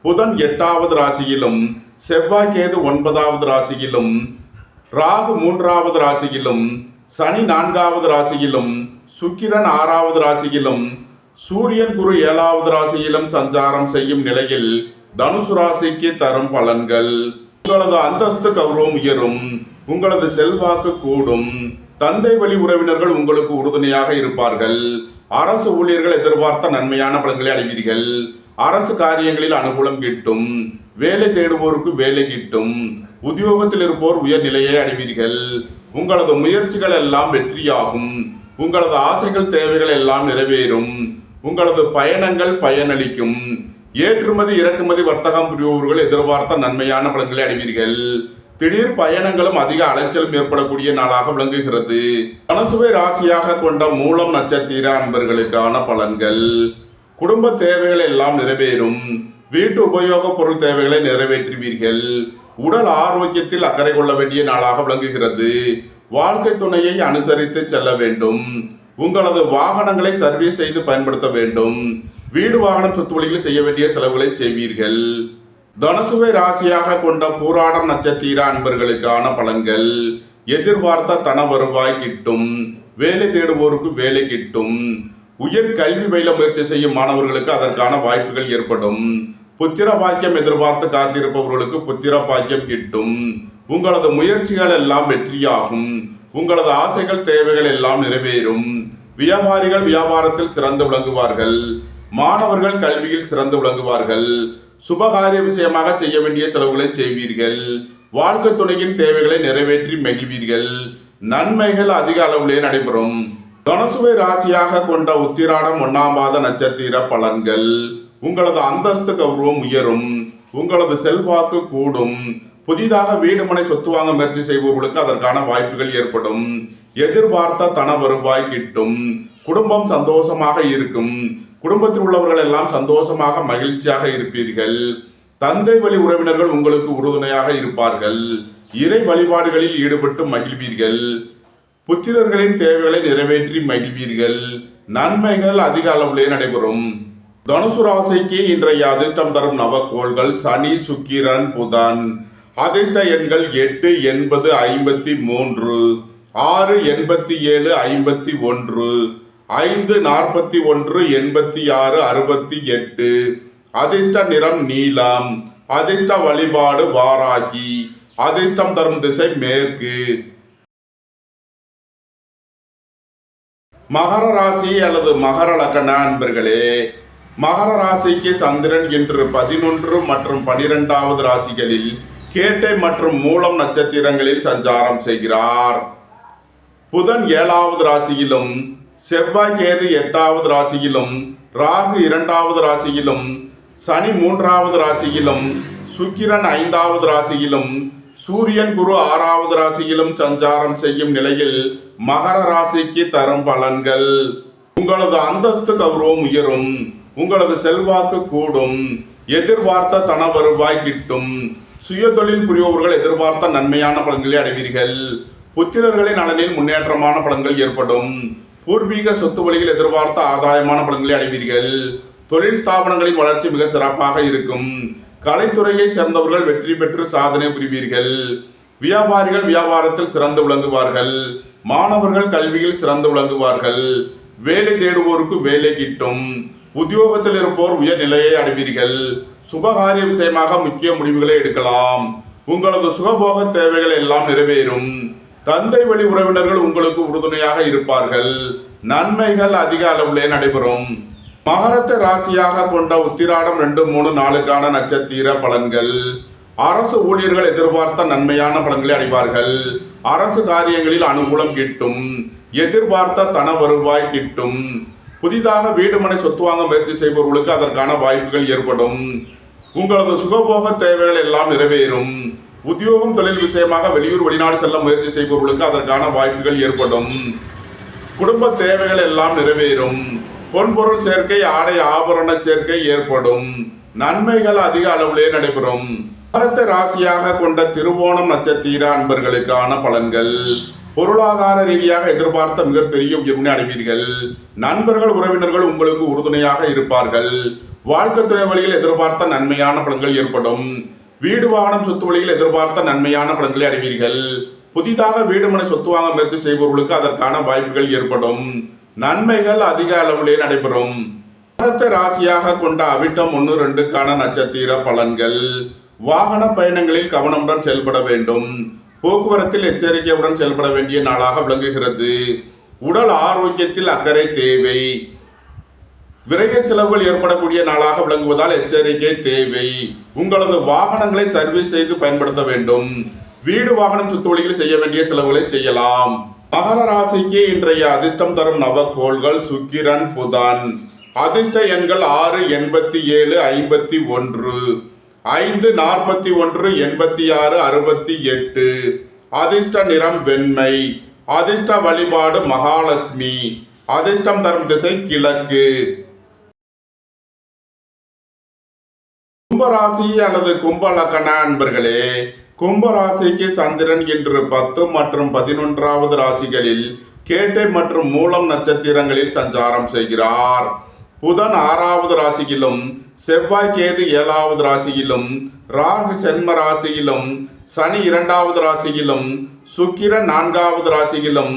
Speaker 1: புதன் 8வது ராசியிலும், செவ்வாய் கேது 9வது ராசியிலும், ராகு 3வது ராசியிலும், சனி 4வது ராசியிலும், சுக்கிரன் 6வது ராசியிலும், சூரியன் குரு 7வது ராசியிலும் சஞ்சாரம் செய்யும் நிலையில் தனுசு ராசிக்கு தரும் பலன்கள்: உங்களது அந்தஸ்து கௌரவம் உயரும், உங்களது செல்வாக்கு கூடும், தந்தை வழி உறவினர்கள் உங்களுக்கு உறுதுணையாக இருப்பார்கள், அரசு ஊழியர்கள் எதிர்பார்த்த நன்மையான பலன்களை அடைவீர்கள், அரசு காரியங்களில் அனுகூலம் கிட்டும், வேலை தேடுவோருக்கு வேலை கிட்டும், உத்தியோகத்தில் இருப்போர் உயர்நிலையை அடைவீர்கள், உங்களது முயற்சிகள் எல்லாம் வெற்றியாகும், உங்களது ஆசைகள் தேவைகள் எல்லாம் நிறைவேறும், உங்களது பயணங்கள் பயனளிக்கும், ஏற்றுமதி இறக்குமதி வர்த்தகம் புரிபவர்கள் எதிர்பார்த்த நன்மையான பலன்களை அடைவீர்கள், திடீர் பயணங்களும் அதிக அலைச்சலும் ஏற்படக்கூடிய நாளாக விளங்குகிறது. தனுசுவை ராசியாக கொண்ட மூலம் நட்சத்திர அன்பர்களுக்கான பலன்கள்: குடும்ப தேவைகள் எல்லாம் நிறைவேறும், வீட்டு உபயோக பொருள் தேவைகளை நிறைவேற்றுவீர்கள், உடல் ஆரோக்கியத்தில் அக்கறை கொள்ள வேண்டிய நாளாக விளங்குகிறது. வாழ்க்கை துணையை அனுசரித்து செல்ல வேண்டும், உங்களது வாகனங்களை சர்வீஸ் செய்து பயன்படுத்த வேண்டும், வீடு வாகனம் சொத்து வழியில் செய்ய வேண்டிய செலவுகளை செய்வீர்கள். தனுசுவை ராசியாக கொண்ட பூராடம் நட்சத்திர அன்பர்களுக்கான பலன்கள்: எதிர்பார்த்த தன வருவாய் கிட்டும், வேலை தேடுவோருக்கு வேலை கிட்டும், உயர் கல்வி பயில முயற்சி செய்யும் மாணவர்களுக்கு அதற்கான வாய்ப்புகள் ஏற்படும், புத்திர பாக்கியம் எதிர்பார்த்து காத்திருப்பவர்களுக்கு புத்திர பாக்கியம் கிட்டும், உங்களது முயற்சிகள் எல்லாம் வெற்றியாகும், உங்களது ஆசைகள் தேவைகள் எல்லாம் நிறைவேறும், வியாபாரிகள் வியாபாரத்தில் சிறந்து விளங்குவார்கள், மாணவர்கள் கல்வியில் சிறந்து விளங்குவார்கள், சுபகாரிய விஷயமாக செய்ய வேண்டிய செலவுகளை செய்வீர்கள், வாழ்க்கை துணையின் தேவைகளை நிறைவேற்றி மகிழ்வீர்கள், நன்மைகள் அதிக அளவிலே நடைபெறும். தனுசுவை ராசியாக கொண்ட உத்திராடம் 1ஆம் பாத நட்சத்திர பலன்கள்: உங்களது அந்தஸ்து கௌரவம் உயரும், உங்களது செல்வாக்கு கூடும், புதிதாக வீடு மனை சொத்து வாங்க முயற்சி செய்பவர்களுக்கு அதற்கான வாய்ப்புகள் ஏற்படும், எதிர்பார்த்த தன வருவாய் கிட்டும், குடும்பம் சந்தோஷமாக இருக்கும், குடும்பத்தில் உள்ளவர்கள் எல்லாம் சந்தோஷமாக மகிழ்ச்சியாக இருப்பீர்கள், தந்தை வழி உறவினர்கள் உங்களுக்கு உறுதுணையாக இருப்பார்கள், இறை வழிபாடுகளில் ஈடுபட்டு மகிழ்வீர்கள், புத்திரர்களின் தேவைகளை நிறைவேற்றி மகிழ்வீர்கள், நன்மைகள் அதிக அளவிலே நடைபெறும். தனுசு ராசிக்கு இன்றைய அதிர்ஷ்டம் தரும் நவக்கோள்கள்: சனி, சுக்கிரன், புதன். அதிர்ஷ்ட எண்கள் 8, 80, 53, 6, 87, 51, 5, 41, 86, 68. அதிர்ஷ்ட நிறம் நீலம். அதிர்ஷ்ட வழிபாடு வாராகி. அதிர்ஷ்டம் தரும் திசை மேற்கு. மகர ராசி அல்லது மகர லக்ன அன்பர்களே, மகர ராசிக்கு சந்திரன் இன்று 11 மற்றும் 12வது ராசிகளில் கேட்டை மற்றும் மூலம் நட்சத்திரங்களில் சஞ்சாரம் செய்கிறார். புதன் 7வது ராசியிலும், செவ்வாய் கேது 8வது ராசியிலும், ராகு 2வது ராசியிலும், சனி 3வது ராசியிலும், சுக்கிரன் 5வது ராசியிலும், சூரியன் குரு 6வது ராசியிலும் சஞ்சாரம் செய்யும் நிலையில் மகர ராசிக்கு தரும் பலன்கள்: உங்களது அந்தஸ்து கௌரவம் உயரும், உங்களது செல்வாக்கு கூடும், எதிர்பார்த்த தன வருவாய் கிட்டும், சுய தொழில் புரிபவர்கள் எதிர்பார்த்த நன்மையான பலன்களை அடைவீர்கள், புத்திரர்களின் நலனில் முன்னேற்றமான பலன்கள் ஏற்படும், பூர்வீக சொத்து வழியில் எதிர்பார்த்த ஆதாயமான பலன்களை அடைவீர்கள், தொழில் ஸ்தாபனங்களின் வளர்ச்சி மிக சிறப்பாக இருக்கும், கலைத்துறையை சேர்ந்தவர்கள் வெற்றி பெற்று சாதனை புரிவீர்கள், வியாபாரிகள் வியாபாரத்தில் சிறந்து விளங்குவார்கள், மாணவர்கள் கல்வியில் சிறந்து விளங்குவார்கள், வேலை தேடுவோருக்கு வேலை கிட்டும், உத்தியோகத்தில் இருப்போர் உயர்நிலையை அடைவீர்கள், சுபகாரிய விஷயமாக முக்கிய முடிவுகளை எடுக்கலாம், உங்களது சுகபோக தேவைகள் எல்லாம் நிறைவேறும், தந்தை வழி உறவினர்கள் உங்களுக்கு உறுதுணையாக இருப்பார்கள், நன்மைகள் அதிக அளவிலே நடைபெறும். மகரத்தை ராசியாக கொண்ட உத்திராடம் 2, 3, 4க்கான நட்சத்திர பலன்கள்: அரசு ஊழியர்கள் எதிர்பார்த்த நன்மையான பலன்களை அடைவார்கள், அரசு காரியங்களில் அனுகூலம் கிட்டும், எதிர்பார்த்த தன வருவாய் கிட்டும், புதிதாக வீடு மனை சொத்து வாங்க முயற்சி செய்பவர்களுக்கு அதற்கான வாய்ப்புகள் ஏற்படும், உங்களது சுகபோக தேவைகள் எல்லாம் நிறைவேறும், உத்தியோகம் தொழில் விஷயமாக வெளியூர் வெளிநாடு செல்ல முயற்சி செய்பவர்களுக்கு அதற்கான வாய்ப்புகள் ஏற்படும், குடும்ப தேவைகள் எல்லாம் நிறைவேறும், பொன்பொருள் சேர்க்கை ஆடை ஆபரண சேர்க்கை ஏற்படும், நன்மைகள் அதிக அளவிலே நடைபெறும். மகரத்தை ராசியாக கொண்ட திருவோணம் நட்சத்திர அன்பர்களுக்கான பலன்கள்: பொருளாதார ரீதியாக எதிர்பார்த்த மிகப்பெரிய உயர்வினை அடைவீர்கள். நண்பர்கள் உறவினர்கள் உங்களுக்கு உறுதுணையாக இருப்பார்கள். வாழ்க்கை துணை வழியில் எதிர்பார்த்த நன்மையான பலன்கள் ஏற்படும். வீடு வாகனம் சொத்து வழியில் எதிர்பார்த்த நன்மையான பலன்களை அடைவீர்கள். புதிதாக வீடு மனை சொத்து வாங்க முயற்சி செய்பவர்களுக்கு அதற்கான வாய்ப்புகள் ஏற்படும். நன்மைகள் அதிக அளவிலே நடைபெறும். ராசியாக கொண்ட அவிட்டம் 1-2க்கான நட்சத்திர பலன்கள். வாகன பயணங்களில் கவனமுடன் செயல்பட வேண்டும். போக்குவரத்தில் எச்சரிக்கையுடன் செயல்பட வேண்டிய நாளாக விளங்குகிறது. உடல் ஆரோக்கியத்தில் அக்கறை தேவை. விரைய செலவுகள் ஏற்படக்கூடிய நாளாக விளங்குவதால் எச்சரிக்கை தேவை. உங்களது வாகனங்களை சர்வீஸ் செய்து பயன்படுத்த வேண்டும். வீடு வாகனம் சுத்து வழியில் செய்ய வேண்டிய செலவுகளை செய்யலாம். மகர ராசிக்கு இன்றைய அதிர்ஷ்டம் தரும் நவக்கோள்கள் சுக்கிரன், புதன். அதிர்ஷ்ட எண்கள் 6, 87, 51, 5, 41, 86, 68. அதிர்ஷ்ட நிறம் வெண்மை. அதிர்ஷ்ட வழிபாடு மகாலட்சுமி. அதிர்ஷ்டம் தரும் திசை கிழக்கு. கும்பராசி அல்லது கும்ப லக்ன அன்பர்களே, கும்பராசிக்கு சந்திரன் இன்று 10 மற்றும் 11வது ராசிகளில் கேட்டை மற்றும் மூலம் நட்சத்திரங்களில் சஞ்சாரம் செய்கிறார். புதன் 6வது ராசியிலும், செவ்வாய் கேது 7வது ராசியிலும், ராகு சென்ம ராசியிலும், சனி 2வது ராசியிலும், சுக்கிரன் 4வது ராசியிலும்,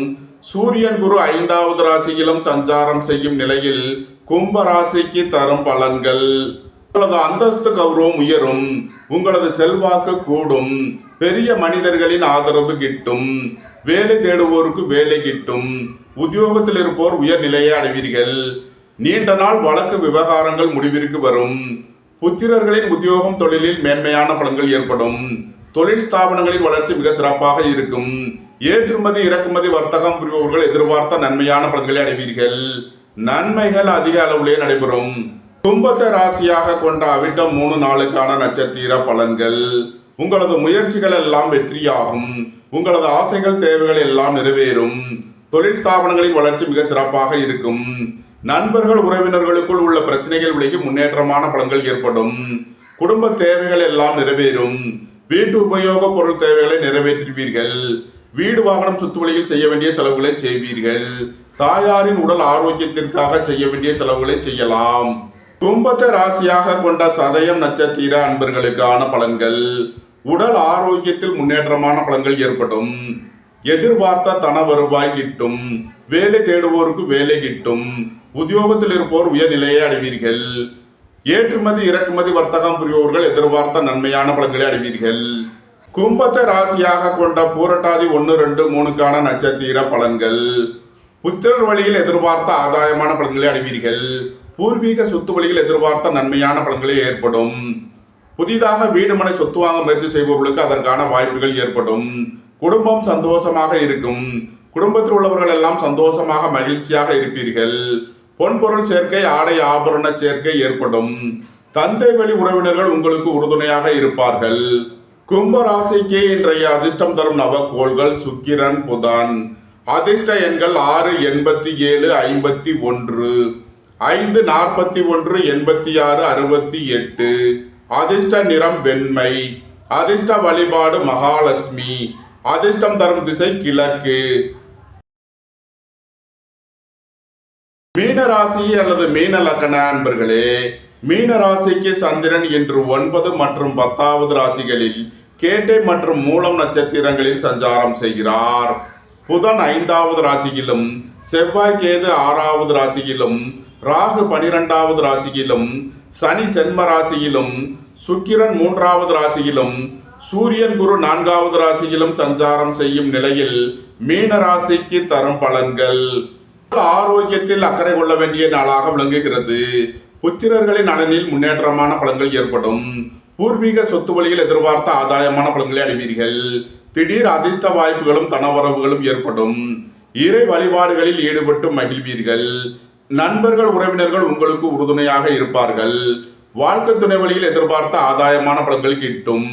Speaker 1: சூரியன் குரு 5வது ராசியிலும் சஞ்சாரம் செய்யும் நிலையில் கும்ப ராசிக்கு தரும் பலன்கள். உங்களது அந்தஸ்து கௌரவம் உயரும். உங்களது செல்வாக்கு கூடும். பெரிய மனிதர்களின் ஆதரவு கிட்டும். வேலை தேடுவோருக்கு வேலை கிட்டும். உத்தியோகத்தில் இருப்போர் உயர்நிலையை அடைவீர்கள். நீண்ட நாள் வழக்கு விவகாரங்கள் முடிவிற்கு வரும். புத்திரர்களின் உத்தியோகம் தொழிலில் மேன்மையான பலன்கள் ஏற்படும். தொழில் ஸ்தாபனங்களின் வளர்ச்சி மிக சிறப்பாக இருக்கும். ஏற்றுமதி இறக்குமதி வர்த்தகம் புரிபவர்கள் எதிர்பார்த்த நன்மையான பலன்களை அடைவீர்கள். நன்மைகள் அதிக அளவிலே நடைபெறும். கும்பத்தை ராசியாக கொண்ட அவிட்டம் 3-4க்கான நட்சத்திர பலன்கள். உங்களது முயற்சிகள் எல்லாம் வெற்றியாகும். உங்களது ஆசைகள் தேவைகள் எல்லாம் நிறைவேறும். தொழில் ஸ்தாபனங்களின் வளர்ச்சி மிக சிறப்பாக இருக்கும். நண்பர்கள் உறவினர்களுக்குள் உள்ள பிரச்சனைகள் விலகி முன்னேற்றமான பலன்கள் ஏற்படும். குடும்ப தேவைகள் எல்லாம் நிறைவேறும். வீட்டு உபயோக பொருள் தேவைகளை நிறைவேற்றுவீர்கள். வீடு வாகனம் சுத்து வழியில் செய்ய வேண்டிய செலவுகளை செய்வீர்கள். தாயாரின் உடல் ஆரோக்கியத்திற்காக செய்ய வேண்டிய செலவுகளை செய்யலாம். கும்பத்தை ராசியாக கொண்ட சதயம் நட்சத்திர அன்பர்களுக்கான பலன்கள். உடல் ஆரோக்கியத்தில் முன்னேற்றமான பலன்கள் ஏற்படும். எதிர்பார்த்த தன வருவாய் கிட்டும். வேலை தேடுவோருக்கு வேலை கிட்டும். உத்தியோகத்தில் இருப்போர் உயர்நிலையை அடைவீர்கள். ஏற்றுமதி இறக்குமதி வர்த்தகம் புரிபவர்கள் எதிர்பார்த்த நன்மையான பலன்களை அடைவீர்கள். கும்பத்தை ராசியாக கொண்ட பூரட்டாதி 1-2-3க்கான நட்சத்திர பலன்கள். புத்திரர் வழியில் எதிர்பார்த்த ஆதாயமான பலன்களை அடைவீர்கள். பூர்வீக சொத்து வழியில் எதிர்பார்த்த நன்மையான பலன்களே ஏற்படும். புதிதாக வீடு மனை சொத்து வாங்க முயற்சி செய்பவர்களுக்கு அதற்கான வாய்ப்புகள் ஏற்படும். குடும்பம் சந்தோஷமாக இருக்கும். குடும்பத்தில் உள்ளவர்கள் எல்லாம் சந்தோஷமாக மகிழ்ச்சியாக இருப்பீர்கள். பொன்பொருள் சேர்க்கை, ஆடை ஆபரண சேர்க்கை ஏற்படும். தந்தை வழி உறவினர்கள் உங்களுக்கு உறுதுணையாக இருப்பார்கள். கும்ப ராசிக்கு இன்றைய அதிர்ஷ்டம் தரும் நவக்கோள்கள் சுக்கிரன், புதன். அதிர்ஷ்ட எண்கள் 6, 87, 51, 5, 41, 86, 68. அதிர்ஷ்ட நிறம் வெண்மை. அதிர்ஷ்ட வழிபாடு மகாலட்சுமி. அதிர்ஷ்டம் தரும் திசை கிழக்கு. மீன ராசி அல்லது மீன லக்ன அன்பர்களே, மீன ராசிக்கு சந்திரன் இன்று 9 மற்றும் 10வது ராசிகளில் கேட்டை மற்றும் மூலம் நட்சத்திரங்களில் சஞ்சாரம் செய்கிறார். புதன் 5வது ராசியிலும், செவ்வாய் கேது 6வது ராசியிலும், ராகு 12வது ராசியிலும், சனி சென்ம ராசியிலும், சுக்கிரன் 3வது ராசியிலும், சூரியன் குரு 4வது ராசியிலும் சஞ்சாரம் செய்யும் நிலையில் மீன ராசிக்கு தரும் பலன்கள். ஆரோக்கியத்தில் அக்கறை கொள்ள வேண்டிய நாளாக விளங்குகிறது. புத்திரர்களின் நலனில் முன்னேற்றமான பலன்கள் ஏற்படும். பூர்வீக சொத்து வழியில் எதிர்பார்த்த ஆதாயமான பலன்களை அடைவீர்கள். திடீர் அதிர்ஷ்ட வாய்ப்புகளும் தனவரவுகளும் ஏற்படும். இறை வழிபாடுகளில் ஈடுபட்டு மகிழ்வீர்கள். நண்பர்கள் உறவினர்கள் உங்களுக்கு உறுதுணையாக இருப்பார்கள். வாழ்க்கை துணை வழியில் எதிர்பார்த்த ஆதாயமான பலன்கள் கிட்டும்.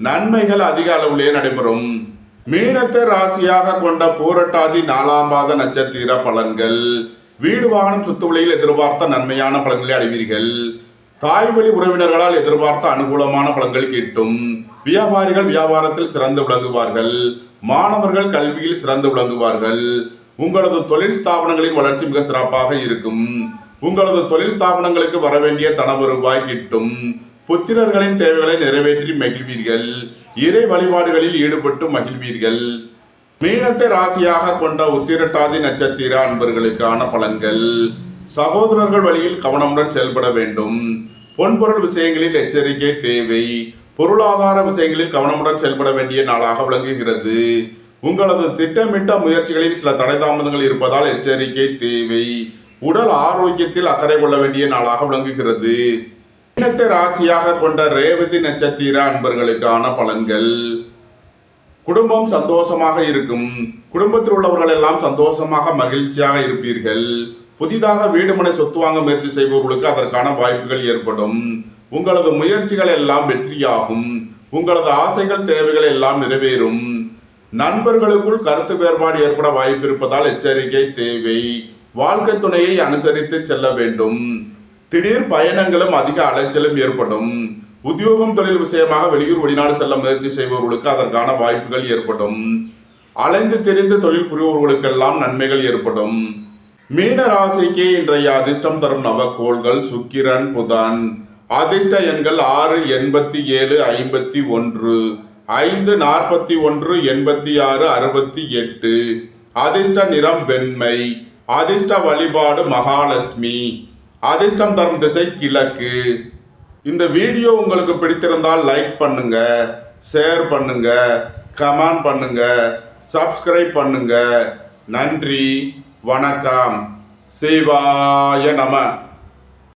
Speaker 1: நன்மைகள் அதிக அளவிலே நடைபெறும். மீனத்தை ராசியாக கொண்ட பூரட்டாதி 4ஆம் பாத நட்சத்திர பலன்கள். வீடு வாகனம் சொத்து வழியில் எதிர்பார்த்த நன்மையான பலன்களை அடைவீர்கள். தாய் வழி உறவினர்களால் எதிர்பார்த்த அனுகூலமான பலன்கள் கிட்டும். வியாபாரிகள் வியாபாரத்தில் சிறந்து விளங்குவார்கள். மாணவர்கள் கல்வியில் சிறந்து விளங்குவார்கள். உங்களது தொழில் ஸ்தாபனங்களின் வளர்ச்சி மிக சிறப்பாக இருக்கும். உங்களது தொழில் ஸ்தாபனங்களுக்கு வரவேண்டிய தன வருவாய் கிட்டும். புத்திரர்களின் தேவைகளை நிறைவேற்றி மகிழ்வீர்கள். இறை வழிபாடுகளில் ஈடுபட்டு மகிழ்வீர்கள். மீனத்தை ராசியாக கொண்ட உத்திரட்டாதி நட்சத்திர அன்பர்களுக்கான பலன்கள். சகோதரர்கள் வழியில் கவனமுடன் செயல்பட வேண்டும். பொன்பொருள் விஷயங்களில் எச்சரிக்கை தேவை. பொருளாதார விஷயங்களில் கவனமுடன் செயல்பட வேண்டிய நாளாக விளங்குகிறது. உங்களது திட்டமிட்ட முயற்சிகளில் சில தடை தாமதங்கள் இருப்பதால் எச்சரிக்கை தேவை. உடல் ஆரோக்கியத்தில் அக்கறை கொள்ள வேண்டிய நாளாக விளங்குகிறது. மீனத்தை ராசியாக கொண்ட ரேவதி நட்சத்திர அன்பர்களுக்கான பலன்கள். குடும்பம் சந்தோஷமாக இருக்கும். குடும்பத்தில் உள்ளவர்கள் எல்லாம் சந்தோஷமாக மகிழ்ச்சியாக இருப்பீர்கள். புதிதாக வீடுமனை சொத்து வாங்க முயற்சி செய்பவர்களுக்கு அதற்கான வாய்ப்புகள் ஏற்படும். உங்களது முயற்சிகள் எல்லாம் வெற்றியாகும். உங்களது ஆசைகள் தேவைகள் எல்லாம் நிறைவேறும். நண்பர்களுக்குள் கருத்து வேறுபாடு ஏற்பட வாய்ப்பு இருப்பதால் எச்சரிக்கை தேவை. வாழ்க்கை துணையை அனுசரித்து செல்ல வேண்டும். திடீர் பயணங்களும் அதிக அலைச்சலும் ஏற்படும். உத்தியோகம் தொழில் விஷயமாக வெளியூர் வெளிநாடு செல்ல முயற்சி செய்பவர்களுக்கு அதற்கான வாய்ப்புகள் ஏற்படும். அலைந்து திரிந்து தொழில் புரிபவர்களுக்கெல்லாம் நன்மைகள் ஏற்படும். மீன ராசிக்கு இன்றைய அதிர்ஷ்டம் தரும் நவக்கோள்கள் சுக்கிரன், புதன். அதிர்ஷ்ட எண்கள் 6, 87, 51, 5, 41, 86, 68. அதிர்ஷ்ட நிறம் வெண்மை. அதிர்ஷ்ட வழிபாடு மகாலட்சுமி. அதிர்ஷ்டம் தரும் திசை கிழக்கு. இந்த வீடியோ உங்களுக்கு பிடித்திருந்தால் லைக் பண்ணுங்க, ஷேர் பண்ணுங்க, கமெண்ட் பண்ணுங்க, சப்ஸ்கிரைப் பண்ணுங்க. நன்றி, வணக்கம். சிவாய நம.